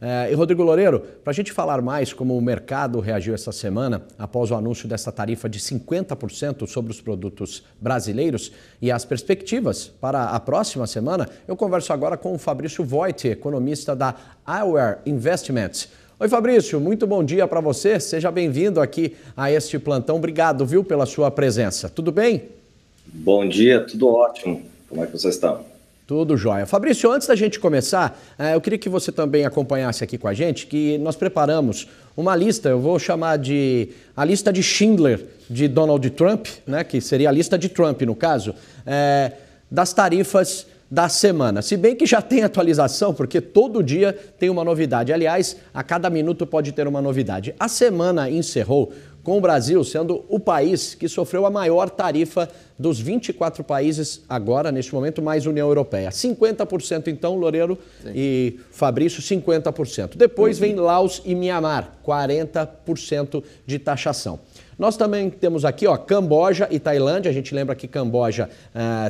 E Rodrigo Loureiro, para a gente falar mais como o mercado reagiu essa semana após o anúncio dessa tarifa de 50% sobre os produtos brasileiros e as perspectivas para a próxima semana, eu converso agora com o Fabrício Voit, economista da Aware Investments. Oi, Fabrício, muito bom dia para você. Seja bem-vindo aqui a este plantão. Obrigado, viu, pela sua presença. Tudo bem? Bom dia, tudo ótimo. Como é que vocês estão? Tudo jóia. Fabrício, antes da gente começar, eu queria que você também acompanhasse aqui com a gente, que nós preparamos uma lista, eu vou chamar de a lista de Schindler de Donald Trump, né, que seria a lista de Trump, no caso, das tarifas da semana. Se bem que já tem atualização, porque todo dia tem uma novidade. Aliás, a cada minuto pode ter uma novidade. A semana encerrou com o Brasil sendo o país que sofreu a maior tarifa dos 24 países agora, neste momento, mais União Europeia. 50% então, Loureiro. Sim. E Fabrício, 50%. Depois vem Laos e Mianmar, 40% de taxação. Nós também temos aqui, ó, Camboja e Tailândia. A gente lembra que Camboja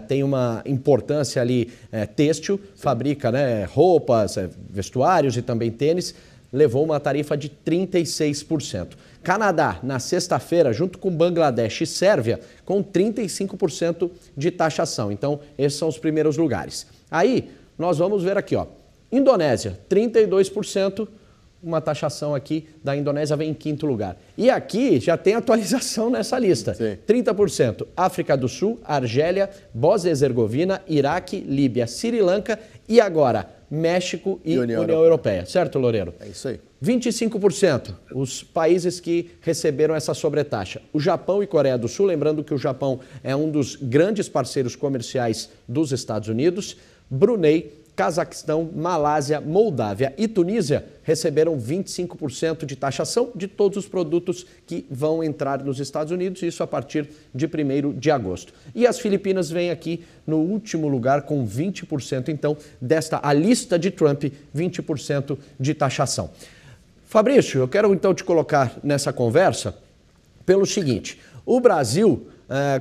tem uma importância ali têxtil, fabrica, né, roupas, vestuários e também tênis. Levou uma tarifa de 36%. Canadá, na sexta-feira, junto com Bangladesh e Sérvia, com 35% de taxação. Então, esses são os primeiros lugares. Aí, nós vamos ver aqui, ó, Indonésia, 32%, uma taxação aqui da Indonésia vem em quinto lugar. E aqui já tem atualização nessa lista. Sim. 30%, África do Sul, Argélia, Bósnia e Herzegovina, Iraque, Líbia, Sri Lanka e agora México e União Europeia. Certo, Loureiro? É isso aí. 25%, os países que receberam essa sobretaxa. O Japão e Coreia do Sul, lembrando que o Japão é um dos grandes parceiros comerciais dos Estados Unidos. Brunei, Cazaquistão, Malásia, Moldávia e Tunísia receberam 25% de taxação de todos os produtos que vão entrar nos Estados Unidos, isso a partir de 1º de agosto. E as Filipinas vêm aqui no último lugar com 20%, então, a lista de Trump, 20% de taxação. Fabrício, eu quero então te colocar nessa conversa pelo seguinte: o Brasil,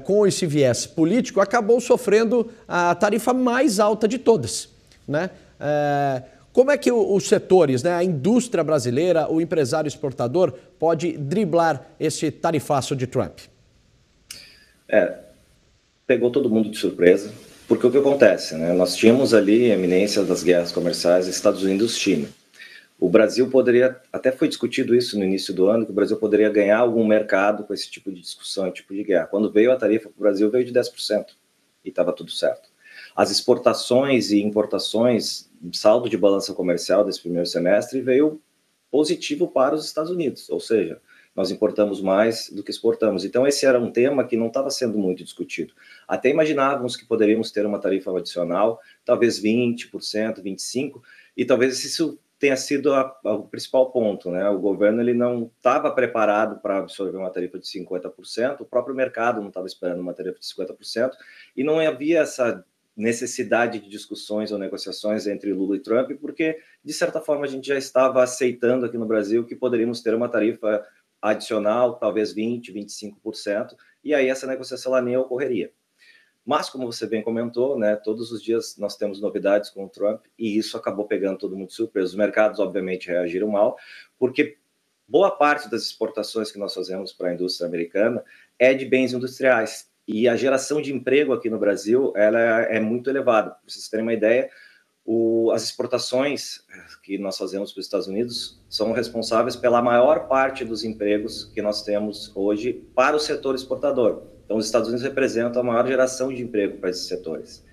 com esse viés político, acabou sofrendo a tarifa mais alta de todas, né? Como é que os setores, né, a indústria brasileira, o empresário exportador, pode driblar esse tarifaço de Trump? Pegou todo mundo de surpresa, porque o que acontece, né? Nós tínhamos ali a eminência das guerras comerciais Estados Unidos-China. O Brasil poderia, até foi discutido isso no início do ano, que o Brasil poderia ganhar algum mercado com esse tipo de discussão, tipo de guerra. Quando veio a tarifa para o Brasil, veio de 10% e estava tudo certo. As exportações e importações, saldo de balança comercial desse primeiro semestre veio positivo para os Estados Unidos, ou seja, nós importamos mais do que exportamos. Então esse era um tema que não estava sendo muito discutido. Até imaginávamos que poderíamos ter uma tarifa adicional, talvez 20%, 25%, e talvez isso tenha sido o principal ponto, né? O governo ele não estava preparado para absorver uma tarifa de 50%, o próprio mercado não estava esperando uma tarifa de 50%, e não havia essa necessidade de discussões ou negociações entre Lula e Trump, porque, de certa forma, a gente já estava aceitando aqui no Brasil que poderíamos ter uma tarifa adicional, talvez 20%, 25%, e aí essa negociação ela nem ocorreria. Mas, como você bem comentou, né, todos os dias nós temos novidades com o Trump, e isso acabou pegando todo mundo de surpresa. Os mercados, obviamente, reagiram mal, porque boa parte das exportações que nós fazemos para a indústria americana é de bens industriais. E a geração de emprego aqui no Brasil ela é muito elevada. Para vocês terem uma ideia, as exportações que nós fazemos para os Estados Unidos são responsáveis pela maior parte dos empregos que nós temos hoje para o setor exportador. Então, os Estados Unidos representam a maior geração de emprego para esses setores.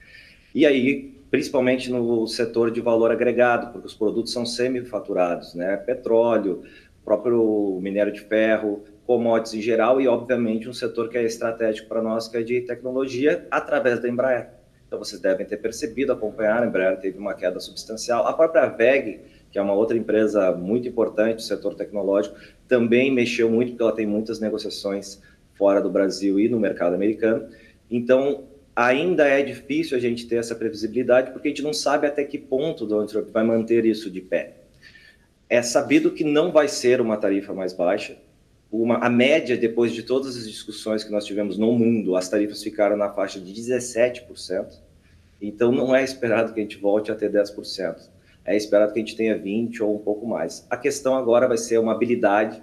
E aí, principalmente no setor de valor agregado, porque os produtos são semifaturados, né? Petróleo, próprio minério de ferro, commodities em geral e, obviamente, um setor que é estratégico para nós, que é de tecnologia, através da Embraer. Então, vocês devem ter percebido, acompanhar, a Embraer teve uma queda substancial. A própria WEG, que é uma outra empresa muito importante do setor tecnológico, também mexeu muito, porque ela tem muitas negociações fora do Brasil e no mercado americano. Então, ainda é difícil a gente ter essa previsibilidade, porque a gente não sabe até que ponto o Donald Trump vai manter isso de pé. É sabido que não vai ser uma tarifa mais baixa. A média, depois de todas as discussões que nós tivemos no mundo, as tarifas ficaram na faixa de 17%. Então, não é esperado que a gente volte a ter 10%. é esperado que a gente tenha 20 ou um pouco mais. A questão agora vai ser uma habilidade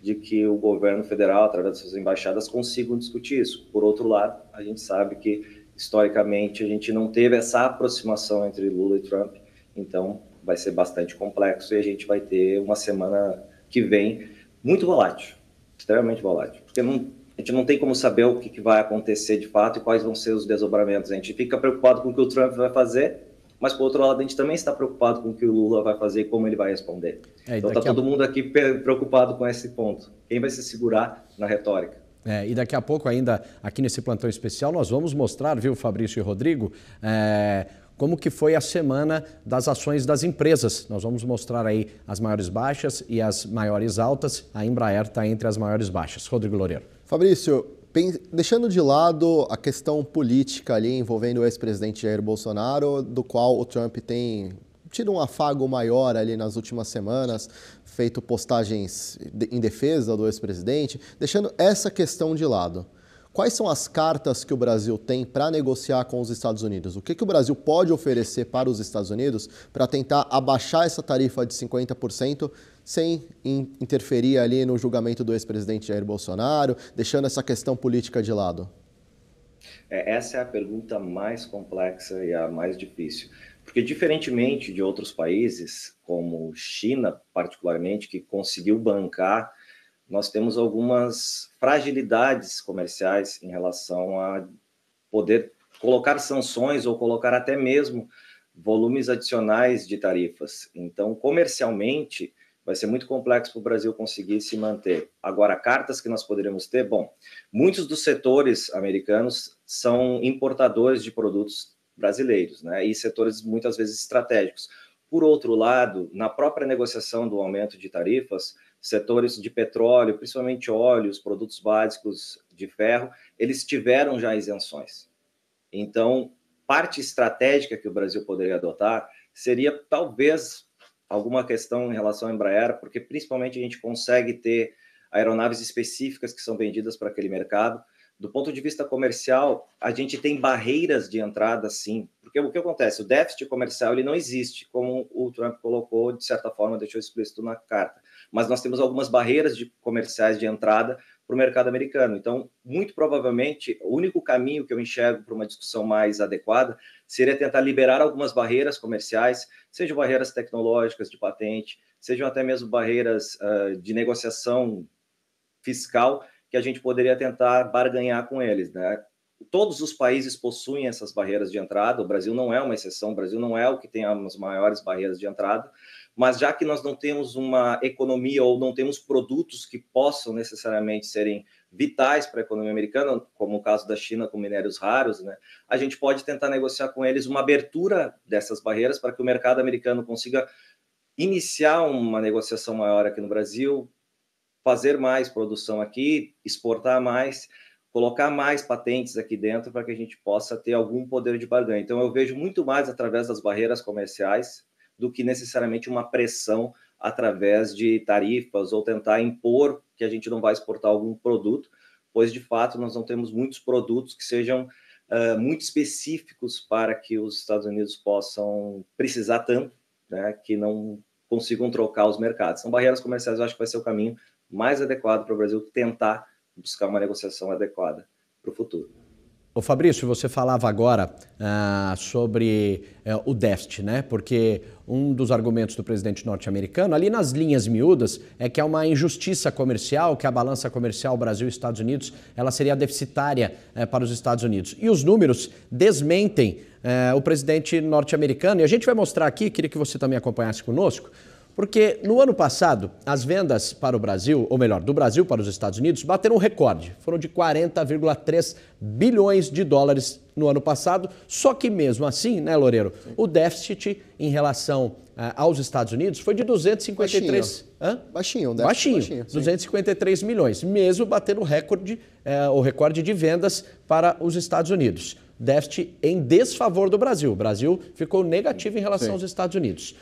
de que o governo federal, através das suas embaixadas, consigam discutir isso. Por outro lado, a gente sabe que, historicamente, a gente não teve essa aproximação entre Lula e Trump, então vai ser bastante complexo e a gente vai ter uma semana que vem muito volátil, extremamente volátil, porque a gente não tem como saber o que vai acontecer de fato e quais vão ser os desdobramentos. A gente fica preocupado com o que o Trump vai fazer, mas, por outro lado, a gente também está preocupado com o que o Lula vai fazer e como ele vai responder. Então, está todo mundo aqui preocupado com esse ponto. Quem vai se segurar na retórica? E daqui a pouco, ainda aqui nesse plantão especial, nós vamos mostrar, viu, Fabrício e Rodrigo, como que foi a semana das ações das empresas. Nós vamos mostrar aí as maiores baixas e as maiores altas. A Embraer está entre as maiores baixas. Rodrigo Loureiro. Fabrício, deixando de lado a questão política ali envolvendo o ex-presidente Jair Bolsonaro, do qual o Trump tem tido um afago maior ali nas últimas semanas, feito postagens em defesa do ex-presidente, deixando essa questão de lado, quais são as cartas que o Brasil tem para negociar com os Estados Unidos? O que o Brasil pode oferecer para os Estados Unidos para tentar abaixar essa tarifa de 50% sem interferir ali no julgamento do ex-presidente Jair Bolsonaro, deixando essa questão política de lado? Essa é a pergunta mais complexa e a mais difícil. Porque, diferentemente de outros países, como China, particularmente, que conseguiu bancar, nós temos algumas fragilidades comerciais em relação a poder colocar sanções ou colocar até mesmo volumes adicionais de tarifas. Então, comercialmente, vai ser muito complexo para o Brasil conseguir se manter. Agora, cartas que nós poderíamos ter, muitos dos setores americanos são importadores de produtos brasileiros, né? E setores muitas vezes estratégicos. Por outro lado, na própria negociação do aumento de tarifas, setores de petróleo, principalmente óleos, produtos básicos de ferro, eles tiveram já isenções. Então, parte estratégica que o Brasil poderia adotar seria talvez alguma questão em relação à Embraer, porque principalmente a gente consegue ter aeronaves específicas que são vendidas para aquele mercado. Do ponto de vista comercial, a gente tem barreiras de entrada, sim. Porque o que acontece? O déficit comercial ele não existe, como o Trump colocou, de certa forma, deixou explícito na carta. Mas nós temos algumas barreiras comerciais de entrada para o mercado americano. Então, muito provavelmente, o único caminho que eu enxergo para uma discussão mais adequada seria tentar liberar algumas barreiras comerciais, sejam barreiras tecnológicas de patente, sejam até mesmo barreiras de negociação fiscal, que a gente poderia tentar barganhar com eles, né? Todos os países possuem essas barreiras de entrada, o Brasil não é uma exceção, o Brasil não é o que tem as maiores barreiras de entrada, mas já que nós não temos uma economia ou não temos produtos que possam necessariamente serem vitais para a economia americana, como o caso da China com minérios raros, né, a gente pode tentar negociar com eles uma abertura dessas barreiras para que o mercado americano consiga iniciar uma negociação maior aqui no Brasil, fazer mais produção aqui, exportar mais, colocar mais patentes aqui dentro para que a gente possa ter algum poder de barganha. Então, eu vejo muito mais através das barreiras comerciais do que necessariamente uma pressão através de tarifas ou tentar impor que a gente não vai exportar algum produto, pois, de fato, nós não temos muitos produtos que sejam muito específicos para que os Estados Unidos possam precisar tanto, né, que não consigam trocar os mercados. São barreiras comerciais, eu acho que vai ser o caminho mais adequado para o Brasil tentar buscar uma negociação adequada para o futuro. Ô Fabrício, você falava agora sobre o déficit, né? Porque um dos argumentos do presidente norte-americano, ali nas linhas miúdas, é que há uma injustiça comercial, que a balança comercial Brasil e Estados Unidos, ela seria deficitária para os Estados Unidos. E os números desmentem o presidente norte-americano. E a gente vai mostrar aqui, queria que você também acompanhasse conosco, porque no ano passado, as vendas para o Brasil, ou melhor, do Brasil para os Estados Unidos, bateram um recorde. Foram de 40,3 bilhões de dólares no ano passado. Só que mesmo assim, né, Loureiro, o déficit em relação aos Estados Unidos foi de 253... Baixinho. 253 milhões, mesmo batendo o recorde de vendas para os Estados Unidos. Déficit em desfavor do Brasil. O Brasil ficou negativo em relação aos Estados Unidos.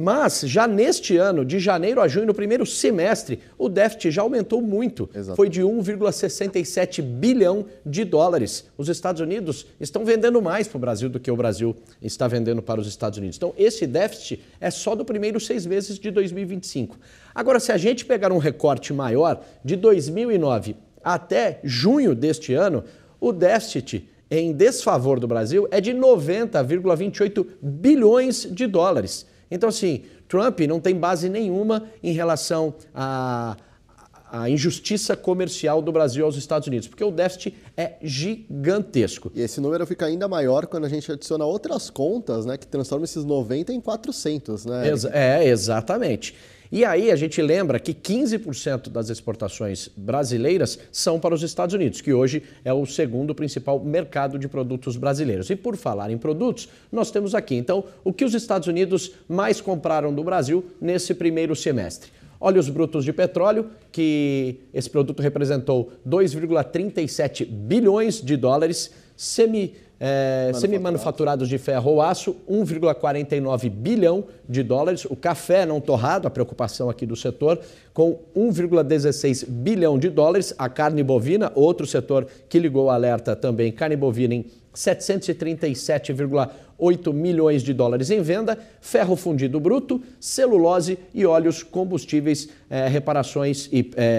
Mas já neste ano, de janeiro a junho, no primeiro semestre, o déficit já aumentou muito. Exato. Foi de 1,67 bilhão de dólares. Os Estados Unidos estão vendendo mais para o Brasil do que o Brasil está vendendo para os Estados Unidos. Então, esse déficit é só do primeiro 6 meses de 2025. Agora, se a gente pegar um recorte maior, de 2009 até junho deste ano, o déficit em desfavor do Brasil é de 90,28 bilhões de dólares. Então, assim, Trump não tem base nenhuma em relação à injustiça comercial do Brasil aos Estados Unidos, porque o déficit é gigantesco. E esse número fica ainda maior quando a gente adiciona outras contas, né, que transformam esses 90 em 400, né? Exatamente. E aí a gente lembra que 15% das exportações brasileiras são para os Estados Unidos, que hoje é o segundo principal mercado de produtos brasileiros. E por falar em produtos, nós temos aqui, então, o que os Estados Unidos mais compraram do Brasil nesse primeiro semestre. Óleos brutos de petróleo, que esse produto representou 2,37 bilhões de dólares, semi-manufaturados de ferro ou aço, 1,49 bilhão de dólares. O café não torrado, a preocupação aqui do setor, com 1,16 bilhão de dólares. A carne bovina, outro setor que ligou o alerta também, carne bovina em 737,8 milhões de dólares em venda, ferro fundido bruto, celulose e óleos combustíveis,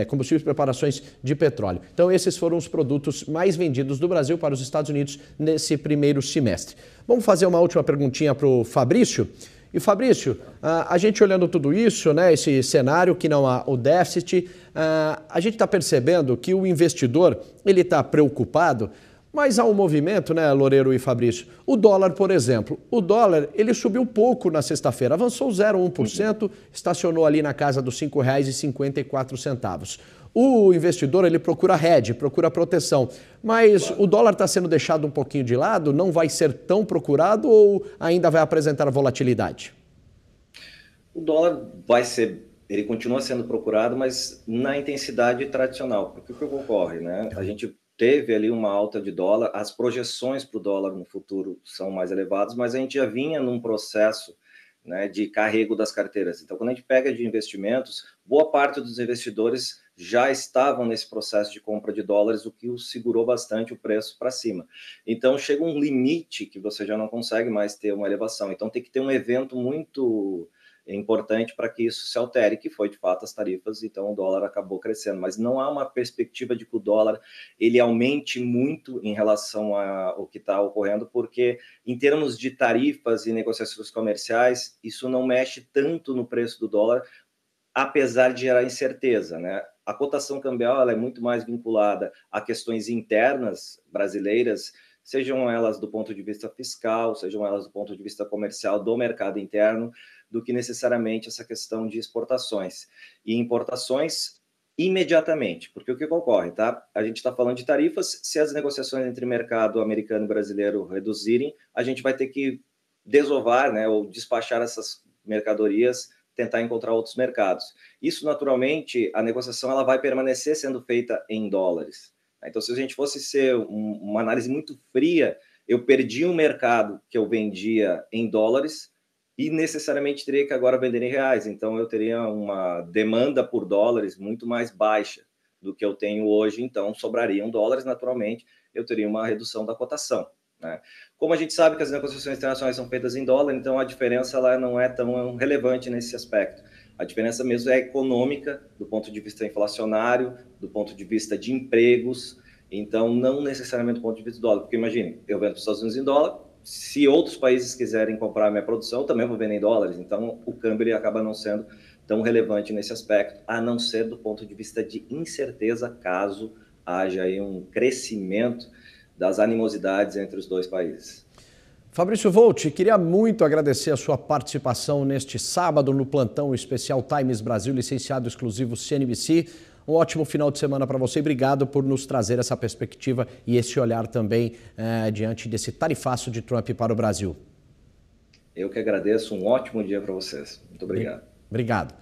combustíveis preparações de petróleo. Então esses foram os produtos mais vendidos do Brasil para os Estados Unidos nesse primeiro semestre. Vamos fazer uma última perguntinha para o Fabrício. E Fabrício, a gente olhando tudo isso, né, esse cenário que não há o déficit, a gente está percebendo que o investidor ele está preocupado. Mas há um movimento, né, Loureiro e Fabrício? O dólar, por exemplo, ele subiu pouco na sexta-feira, avançou 0,1%, estacionou ali na casa dos R$ 5,54. O investidor, ele procura hedge, procura proteção, mas o dólar está sendo deixado um pouquinho de lado, não vai ser tão procurado ou ainda vai apresentar volatilidade? O dólar ele continua sendo procurado, mas na intensidade tradicional, porque o que ocorre, né? A gente teve ali uma alta de dólar, as projeções para o dólar no futuro são mais elevadas, mas a gente já vinha num processo, né, de carrego das carteiras. Então, quando a gente pega de investimentos, boa parte dos investidores já estavam nesse processo de compra de dólares, o que segurou bastante o preço para cima. Então, chega um limite que você já não consegue mais ter uma elevação. Então, tem que ter um evento muito importante para que isso se altere, que foi de fato as tarifas, então o dólar acabou crescendo, mas não há uma perspectiva de que o dólar ele aumente muito em relação ao que está ocorrendo, porque em termos de tarifas e negociações comerciais, isso não mexe tanto no preço do dólar, apesar de gerar incerteza, né? A cotação cambial ela é muito mais vinculada a questões internas brasileiras, sejam elas do ponto de vista fiscal, sejam elas do ponto de vista comercial do mercado interno, do que necessariamente essa questão de exportações e importações imediatamente, porque o que ocorre, tá? A gente está falando de tarifas, se as negociações entre mercado americano e brasileiro reduzirem, a gente vai ter que desovar, né, ou despachar essas mercadorias, tentar encontrar outros mercados. Isso, naturalmente, a negociação ela vai permanecer sendo feita em dólares. Então, se a gente fosse ser uma análise muito fria, eu perdi um mercado que eu vendia em dólares e necessariamente teria que agora vender em reais. Então, eu teria uma demanda por dólares muito mais baixa do que eu tenho hoje. Então, sobrariam dólares, naturalmente, eu teria uma redução da cotação, né? Como a gente sabe que as negociações internacionais são feitas em dólar, então a diferença ela não é tão relevante nesse aspecto. A diferença mesmo é econômica, do ponto de vista inflacionário, do ponto de vista de empregos, então não necessariamente do ponto de vista do dólar, porque imagine, eu vendo para os Estados Unidos em dólar, se outros países quiserem comprar a minha produção, eu também vou vender em dólares, então o câmbio ele acaba não sendo tão relevante nesse aspecto, a não ser do ponto de vista de incerteza, caso haja aí um crescimento das animosidades entre os dois países. Fabrício Volt, queria muito agradecer a sua participação neste sábado no plantão especial Times Brasil, licenciado exclusivo CNBC. Um ótimo final de semana para você e obrigado por nos trazer essa perspectiva e esse olhar também diante desse tarifaço de Trump para o Brasil. Eu que agradeço, um ótimo dia para vocês. Muito obrigado. Obrigado.